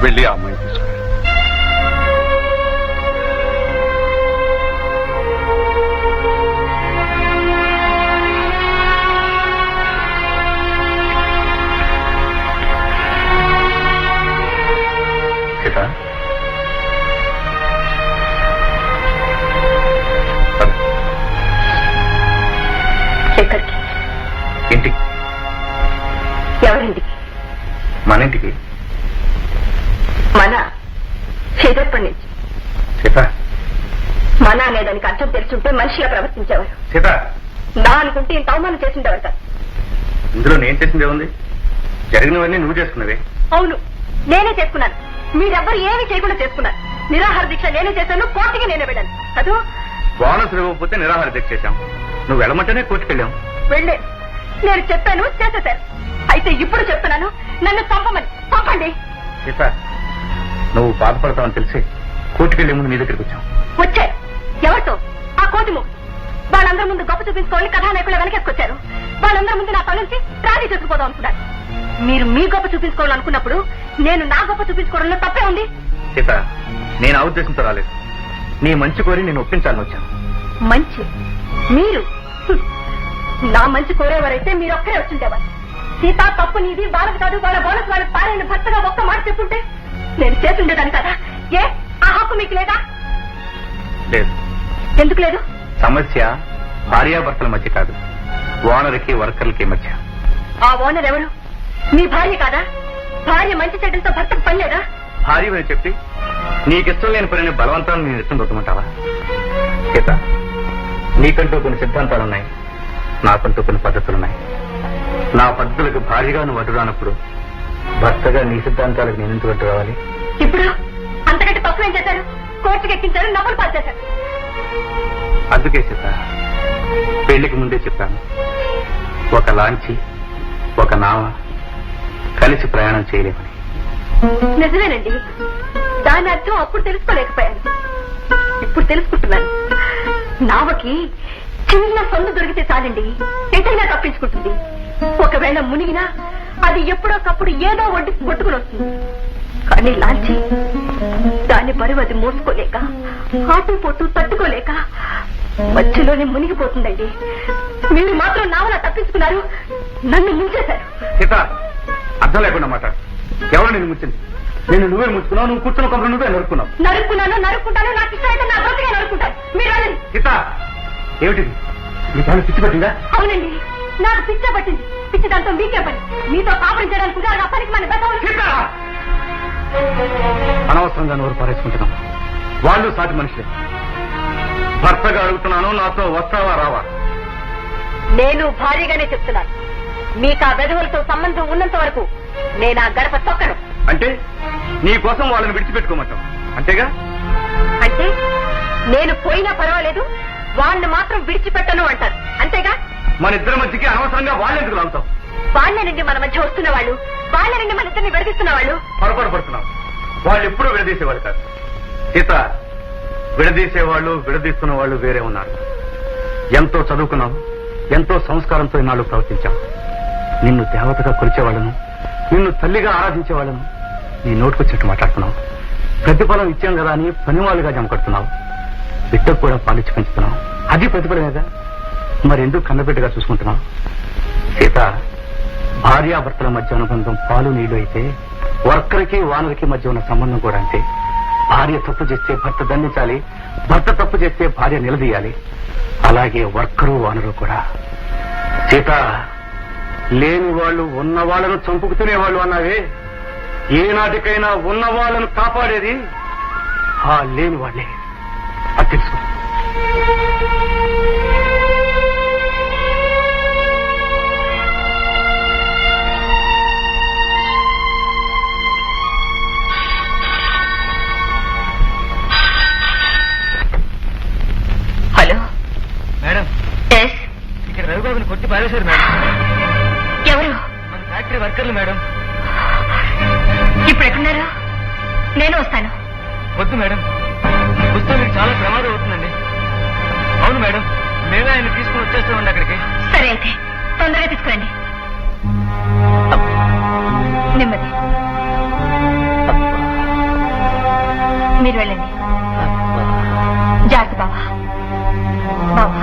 వెళ్ళి ఆ అమ్మాయిని తీసుకురా. ఎక్కడికి? ఇంటికి. ఎవరింటికి? మన ఇంటికి. మన చేదప్పటి నుంచి. సీత, మన అనేదానికి అర్థం తెలుసుంటే మనిషిగా ప్రవర్తించేవారు. సీత, నా అనుకుంటే ఇంత అవమానం చేసిండేవారు కాదు. ఇందులో నేను చేసిందే ఉంది. జరిగినవన్నీ నువ్వు చేసుకున్నవే. అవును, నేనే చేసుకున్నాను. మీరెవ్వరు ఏమీ చేయకుండా చేసుకున్నారు. నిరాహార దీక్ష నేనే చేశాను, కోర్టుకి నేనే వెళ్ళాను. అదో బోనస్ ఇవ్వకపోతే నిరాహార దీక్ష చేశాం. నువ్వు వెళ్ళమంటేనే కోర్టుకెళ్ళాం. వెళ్ళే నేను చెప్పాను, చేసేశారు. అయితే ఇప్పుడు చెప్తున్నాను, నన్ను చంపమని. చంపండి. సీత, నువ్వు బాధపడతావని తెలిసి కోర్టుకెళ్లే ముందు నీ దగ్గరికి వచ్చాం. వచ్చారు. ఎవరితో? ఆ కోతి ముగ్గు. వాళ్ళందరి ముందు గొప్ప చూపించుకోవాలి కథానాయకులు వెనకేసుకొచ్చారు. వాళ్ళందరి ముందు నా తలంచి రాజీ చేసుకుపోదాం అనుకున్నారు. మీరు మీ గొప్ప చూపించుకోవాలనుకున్నప్పుడు నేను నా గొప్ప చూపించుకోవడంలో తప్పే ఉంది. సీత, నేను ఆ ఉద్దేశంతో రాలేదు. నీ మంచి కోరి నేను ఒప్పించాలని వచ్చాను. మంచి? మీరు నా మంచి కోరేవారైతే మీరు ఒక్కరే వచ్చిండేవారు. సీత, తప్పు నీది, వాళ్ళకి కాదు, వాళ్ళ బోనస్ వాళ్ళకి పారైన భర్తగా ఒక్క మాట చెప్పుంటే నేను చేస్తుండేదాన్ని కదా. ఏ ఆ హక్కు మీకు లేదా? లేదు. ఎందుకు లేదు? సమస్య భార్యాభర్తల మధ్య కాదు, ఓనర్కి వర్కర్లకి మధ్య. ఆ ఓనర్ ఎవరు? మీ భార్య కాదా? భార్య మంచి చెడ్డలతో భర్తకు పని లేదా? భార్య అని చెప్పి నీకిష్టం లేని పనిని బలవంతాన్ని నేను ఇష్టం తొట్టమంటావా? సీత, నీకంటూ కొన్ని సిద్ధాంతాలున్నాయి, నాకంటూ కొన్ని పద్ధతులున్నాయి. నా పద్ధతులకు భార్యగా నువ్వు అడ్డు రానప్పుడు భర్తగా నీ సిద్ధాంతాలకు నేను ఎందుకు అడ్డు రావాలి? ఇప్పుడు అంతకంటే తక్కువ ఏం చేశారు? కోర్టుకు ఎక్కించారు, నవ్వులు పాలు చేశారు. అందుకే సీత, పెళ్లికి ముందే చెప్పాను, ఒక లాంచి ఒక నావ కలిసి ప్రయాణం చేయలేమని. నిజమేనండి. దాని అర్థం అప్పుడు తెలుసుకోలేకపోయాను, ఇప్పుడు తెలుసుకుంటున్నాను. నావకి చిన్న సొంత దొరికితే చాలండి, ఎటైనా తప్పించుకుంటుంది. ఒకవేళ మునిగినా అది ఎప్పుడోకప్పుడు ఏదో ఒడ్డు కొట్టుకుని వస్తుంది. కానీ లాంచి దాని బరువు అది మోసుకోలేక, ఆటు పోటు తట్టుకోలేక మధ్యలోనే మునిగిపోతుందండి. మీరు మాత్రం నావలా తప్పించుకున్నారు, నన్ను ముంచేశారు. సీత, అర్థం లేకుండా మాట్లాడు. ఎవరు నేను ముంచింది? నేను నువ్వే ముంచుకున్నావు, నువ్వు కూర్చున్న కొంపలు నువ్వే నరుక్కున్నావు. నరుక్కున్నాను, నరుక్కుంటాను, నాకు ఇష్టమైతే నా బతిగా నరుక్కుంటాను. మీరు సీత, ఏమిటిది నీకేమైనా పిచ్చి పట్టిందా? అవునండి, నాకు పిచ్చ పట్టింది. పిచ్చి దాంతో మీకే పని. మీతో కాపురం చేయడానికి కుదారుగా పనికి మన అనవసరంగా నోరు పారేసుకుంటున్నాం. వాళ్ళు సాటి మనుషులే. భర్తగా అడుగుతున్నాను, నాతో వస్తావా రావా? నేను భారీగానే చెప్తున్నాను. మీకు ఆ వెధవులతో సంబంధం ఉన్నంత వరకు నేను ఆ గడప తొక్కను. అంటే నీ కోసం వాళ్ళని విడిచిపెట్టుకోమంటాం అంతేగా? అంటే నేను పోయినా పర్వాలేదు, వాళ్ళని మాత్రం విడిచిపెట్టను అంటారు అంతేగా? మన ఇద్దరి మధ్యకి అనవసరంగా వాళ్ళెందుకు లాగుతాం? వాళ్ళ నుండి మన మధ్య వస్తున్న వాళ్ళు, వాళ్ళ నుండి మన ఇద్దరిని విడదీస్తున్న వాళ్ళు. పొరపాటు పడుతున్నాం. వాళ్ళు ఎప్పుడూ విడదీసేవాళ్ళు కాదు సీత. విడదీసేవాళ్ళు, విడదీస్తున్న వాళ్ళు వేరే ఉన్నారు. ఎంతో చదువుకున్నాం, ఎంతో సంస్కారంతో ఇన్నాళ్ళు ప్రవర్తించాం. నిన్ను దేవతగా కొలిచేవాళ్ళను, నిన్ను తల్లిగా ఆరాధించేవాళ్ళను నీ నోటుకొచ్చినట్టు మాట్లాడుతున్నావు. ప్రతిఫలం ఇచ్చాం కదా అని పనివాళ్ళుగా జమకడుతున్నావు. బిడ్డకు కూడా పాలిచ్చి పెంచుతున్నావు. అది ప్రతిఫలమేగా? మరి ఎందుకు కన్నబిడ్డగా చూసుకుంటున్నావు? సీత, భార్యాభర్తల మధ్య అనుబంధం పాలు నీళ్లు అయితే వర్కర్కి వానరకి మధ్య ఉన్న సంబంధం కూడా అంతే. భార్య తప్పు చేస్తే భర్త దండించాలి, భర్త తప్పు చేస్తే భార్య నిలదీయాలి. అలాగే వర్కరు వానరు కూడా. సీత, లేని వాళ్ళు ఉన్న వాళ్ళను చంపుకు తినేవాళ్ళు అన్నావే, ఏనాటికైనా ఉన్న వాళ్ళను కాపాడేది ఆ లేని వాళ్ళే. అది తెలుసుకో. హలో మేడం, ఎస్, ఇక్కడ రవిబాబుని కొట్టి పారేశారు మేడం. ఎవరు? మన ఫ్యాక్టరీ వర్కర్లు మేడం. ఇప్పుడు ఎక్కడున్నారు? నేను వస్తాను. వద్దు మేడం, వస్తే మీకు చాలా ప్రమాదం అవుతుందండి. అవును మేడం, మేమే ఆయన తీసుకుని వచ్చేస్తామండి అక్కడికి. సరే అయితే తొందరగా తీసుకురండి. నెమ్మది, మీరు వెళ్ళండి. జాగ్రత్త బావా. బావా,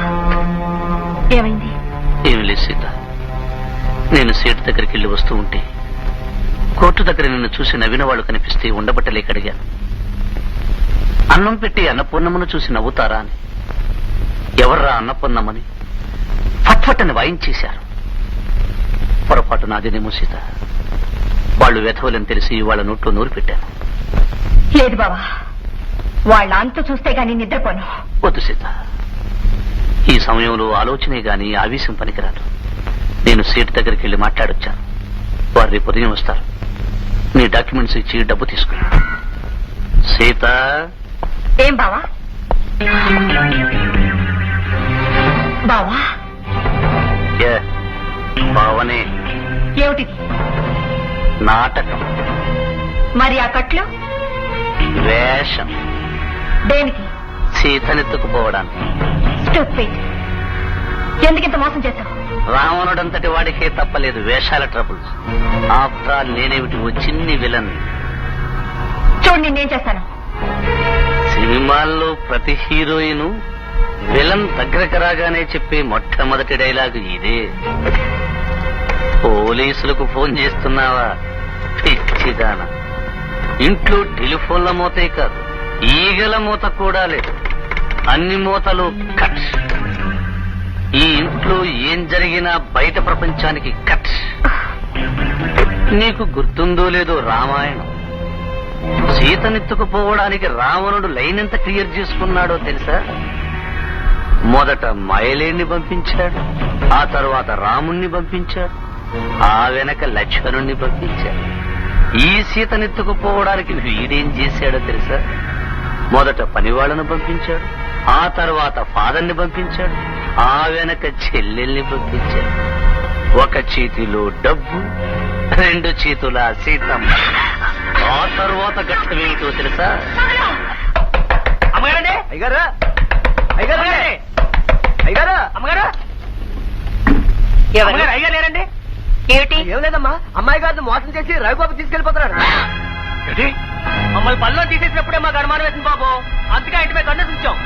ఏమైంది? ఏమి లేదు సీత. నేను సీటు దగ్గరికి వెళ్ళి వస్తూ ఉంటే కోర్టు దగ్గర నిన్ను చూసి నవ్విన వాళ్ళు కనిపిస్తే ఉండబట్టలేక అడిగాను. అన్నం పెట్టి అన్నపూర్ణమ్మను చూసి నవ్వుతారా అని. ఎవర్రా అన్నపూర్ణమ్మని ఫట్ఫట్టని వాయించేశారు. పొరపాటు నాదేనేమో సీత. వాళ్ళు వెధవలని తెలిసి వాళ్ళ నోట్లో నూరు పెట్టాను. లేదు బావా, వాళ్ళ అంతు చూస్తే గానీ నిద్రపోను. వద్దు సీత, ఈ సమయంలో ఆలోచనే గాని ఆవేశం పనికిరాదు. నేను సీటు దగ్గరికి వెళ్ళి మాట్లాడొచ్చాను. వారు రేపు ఉదయం వస్తారు. నీ డాక్యుమెంట్స్ ఇచ్చి డబ్బు తీసుకున్నా. సీత. ఏం బావా? బావా? బావనే. ఏమిటిది? నాటకం. మరి ఆ కట్లు? వేషం. దేనికి? సీతనెత్తుకుపోవడానికి. స్టూపిడ్. ఎందుకింత మోసం చేశావు? రావణుడంతటి వాడికే తప్పలేదు వేషాల ట్రబుల్. ఆఫ్టర్ ఆల్ నేనేమిటి ఓ చిన్ని విలన్. చూడు నేనేం చేస్తాను. సినిమాల్లో ప్రతి హీరోయిన్ విలన్ దగ్గరకు రాగానే చెప్పే మొట్టమొదటి డైలాగు ఇదే. పోలీసులకు ఫోన్ చేస్తున్నావా పిచ్చిదానా? ఇంట్లో టెలిఫోన్ల మూతే కాదు, ఈగల మూత కూడా లేదు. అన్ని మూతలు కట్. ఈ ఇంట్లో ఏం జరిగినా బయట ప్రపంచానికి కట్. నీకు గుర్తుందో లేదో రామాయణం. సీతనెత్తుకుపోవడానికి రావణుడు లైన్ ఎంత క్లియర్ చేసుకున్నాడో తెలుసా? మొదట మైలేని పంపించాడు, ఆ తర్వాత రాముణ్ణి పంపించాడు, ఆ వెనక లక్ష్మణుణ్ణి పంపించాడు. ఈ సీతనెత్తుకుపోవడానికి వీడేం చేశాడో తెలుసా? మొదట పనివాళ్లను పంపించాడు, ఆ తర్వాత ఫాదర్ని పంపించాడు, ఆ వెనక చెల్లెల్ని పంపించాడు. ఒక చేతిలో డబ్బు, రెండు చేతుల సీతమ్మ. ఆ తర్వాత ఘట్టమేమిటో తెలుసా? అమ్మగారండి, అయ్యారా అయ్యారు అయ్యారా అమ్మగారు అయ్యారు లేరండి. ఏమిటి? ఏం లేదమ్మా, అమ్మాయి గారిని మోసం చేసి రవిబాబు తీసుకెళ్లిపోతున్నాడు. మమ్మల్ని పనిలో తీసేసినప్పుడే మాకు అనుమానం వేసింది బాబు. అందుకే ఇంటి మీద కన్ను ఉంచాం.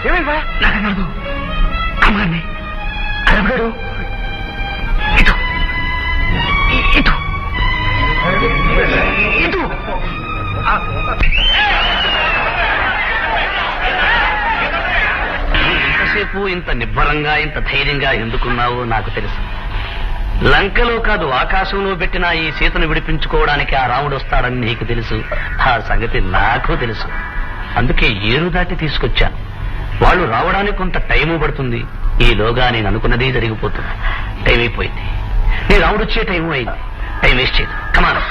ఏమైందా? నాకు అమ్మాన్ని అరవగారు ఇటు ఇటు ఇటు ఎంతసేపు ఇంత నిబ్బరంగా ఇంత ధైర్యంగా ఎందుకున్నావో నాకు తెలుసు. లంకలో కాదు ఆకాశంలో పెట్టిన ఈ సీతను విడిపించుకోవడానికి ఆ రాముడు వస్తాడని నీకు తెలుసు. ఆ సంగతి నాకు తెలుసు. అందుకే ఏరు దాటి తీసుకొచ్చాను. వాళ్ళు రావడానికి కొంత టైము పడుతుంది. ఈలోగా నేను అనుకున్నది జరిగిపోతుంది. టైం అయిపోయింది. నీ రాముడు వచ్చే టైం అయింది. టైం వేస్ట్ చేయదు. కమాన్.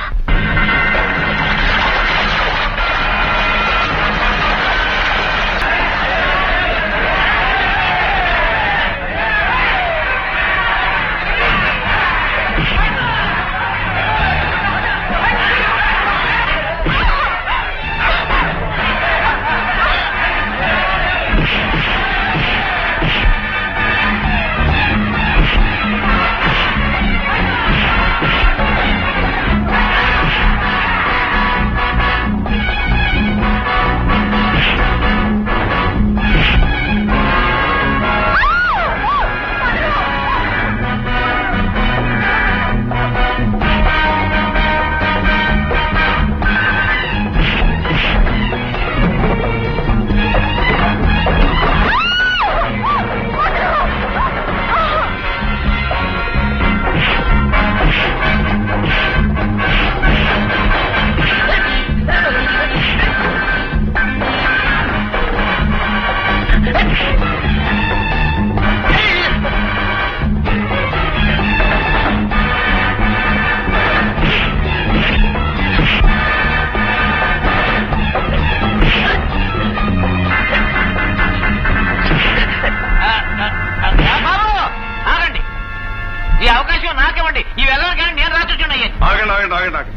ఈ అవకాశం నాకివ్వండి. ఈ వెళ్ళాలి కానీ నేను రాచున్నాయి. ఆగండి.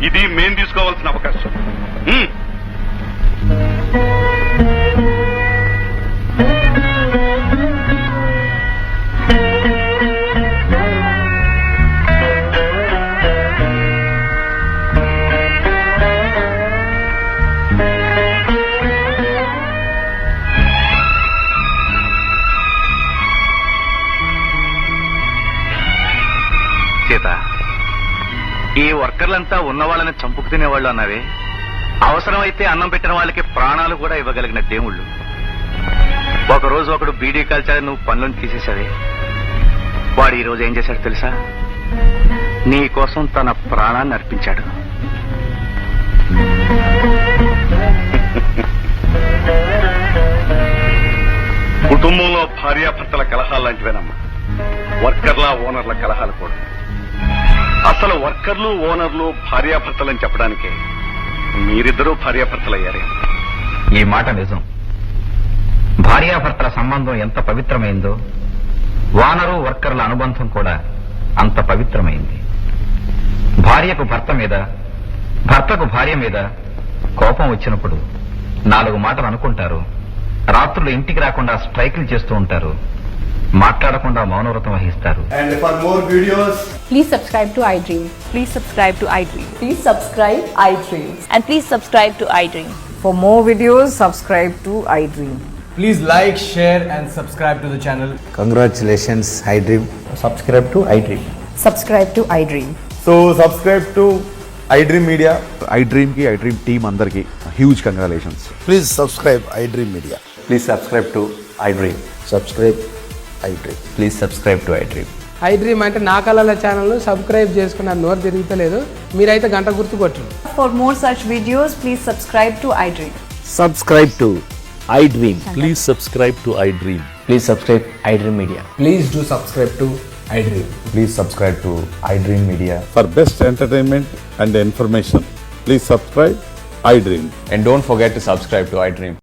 ఇది మేం తీసుకోవాల్సిన అవకాశం. సీత, ఈ వర్కర్లంతా ఉన్న వాళ్ళని చంపుకు తినేవాళ్ళు అన్నావే. అవసరమైతే అన్నం పెట్టిన వాళ్ళకి ప్రాణాలు కూడా ఇవ్వగలిగిన దేవుళ్ళు. ఒకరోజు ఒకడు బీడీ కాల్చాలని నువ్వు పనులను తీసేశావే. వాడు ఈ రోజు ఏం చేశాడు తెలుసా? నీ కోసం తన ప్రాణాన్ని అర్పించాడు. కుటుంబంలో భార్యాభర్తల కలహాలు లాంటివేనమ్మా వర్కర్ల ఓనర్ల కలహాలు కూడా. అసలు వర్కర్లు ఓనర్లు భార్యాభర్తలని చెప్పడానికే మీరిద్దరూ భార్యాభర్తలయ్యారే. ఈ మాట నిజం. భార్యాభర్తల సంబంధం ఎంత పవిత్రమైందో వానరు వర్కర్ల అనుబంధం కూడా అంత పవిత్రమైంది. భార్యకు భర్త మీద, భర్తకు భార్య మీద కోపం వచ్చినప్పుడు 4 మాటలు అనుకుంటారు. రాత్రులు ఇంటికి రాకుండా స్ట్రైకులు చేస్తూ ఉంటారు. మాట్లాడకుండా మౌనవ్రతం వహిస్తారు. And for more videos, Please subscribe to iDream. Please subscribe to iDream. Please subscribe iDream. And please subscribe to iDream. For more videos, subscribe to iDream. please like, share and subscribe to the channel. Congratulations, iDream. Subscribe to iDream. Subscribe to iDream. So subscribe to iDream Media. iDream ki iDream team andarki huge congratulations. Please subscribe iDream Media. Please subscribe to iDream. Subscribe iDream. Please subscribe to iDream. iDream అంటే నా కళల channel subscribe చేసుకున్న నోరు తిరుగుతలేదు. మీరైతే గంట గుర్తు కొట్టండి. For more such videos, please subscribe to iDream. Subscribe to iDream. Please subscribe to iDream. Please subscribe iDream Media. Please do subscribe to iDream. Please subscribe to iDream Media. For best entertainment and information, please subscribe iDream. And don't forget to subscribe to iDream.